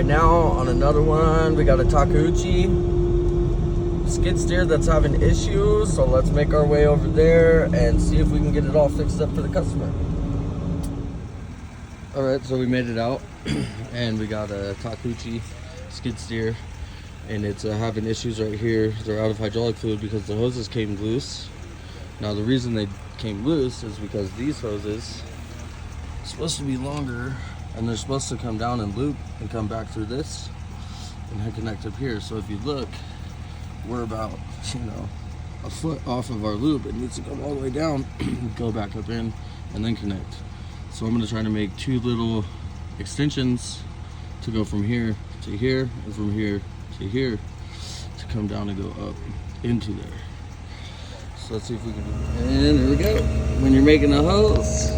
right now on another one. We got a Takeuchi skid steer that's having issues, so let's make our way over there and see if we can get it all fixed up for the customer. All right, so we made it out and we got a Takeuchi skid steer, and it's having issues right here. They're out of hydraulic fluid because the hoses came loose. Now the reason they came loose is because these hoses are supposed to be longer, and they're supposed to come down and loop and come back through this and connect up here. So if you look, we're about, a foot off of our loop. It needs to come all the way down, go back up in, and then connect. So I'm gonna try to make two little extensions to go from here to here and from here to here to come down and go up into there. So let's see if we can do it. And here we go. When you're making a hose,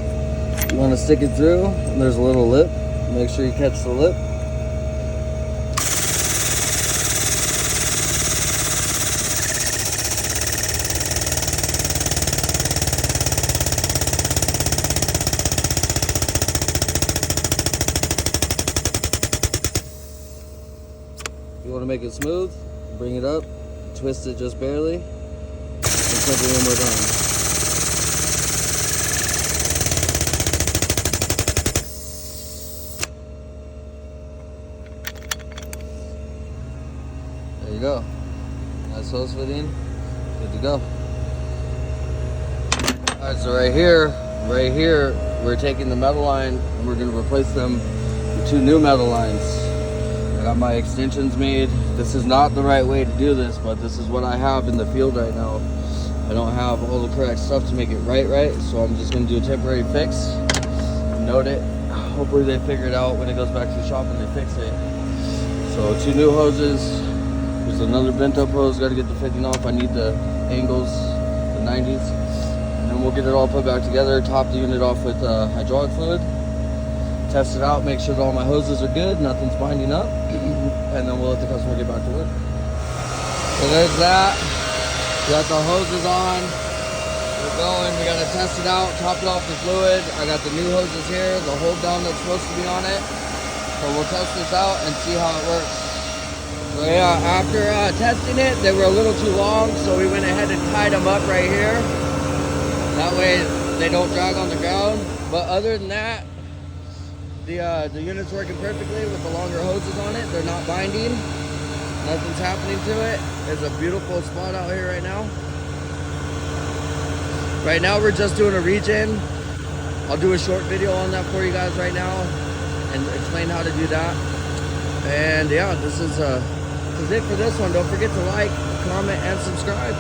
you want to stick it through, and there's a little lip. Make sure you catch the lip. You want to make it smooth, bring it up, twist it just barely, and simple when we're done. There you go. Nice hose fitting. Good to go. Alright, so right here, we're taking the metal line and we're going to replace them with two new metal lines. I got my extensions made. This is not the right way to do this, but this is what I have in the field right now. I don't have all the correct stuff to make it right, so I'm just going to do a temporary fix. Note it. Hopefully they figure it out when it goes back to the shop and they fix it. So two new hoses. There's another bent up hose, got to get the fitting off. I need the angles, the 90s. And then we'll get it all put back together, top the unit off with hydraulic fluid. Test it out, make sure that all my hoses are good, nothing's binding up, and then we'll let the customer get back to work. So there's that. We got the hoses on. We're going. We got to test it out, top it off the fluid. I got the new hoses here, the hold down that's supposed to be on it. So we'll test this out and see how it works. So yeah, after testing it, they were a little too long, so we went ahead and tied them up right here. That way they don't drag on the ground. But other than that, the unit's working perfectly with the longer hoses on it. They're not binding. Nothing's happening to it. It's a beautiful spot out here right now. Right now we're just doing a regen. I'll do a short video on that for you guys right now and explain how to do that. And yeah, this is it for this one. Don't forget to like, comment, and subscribe.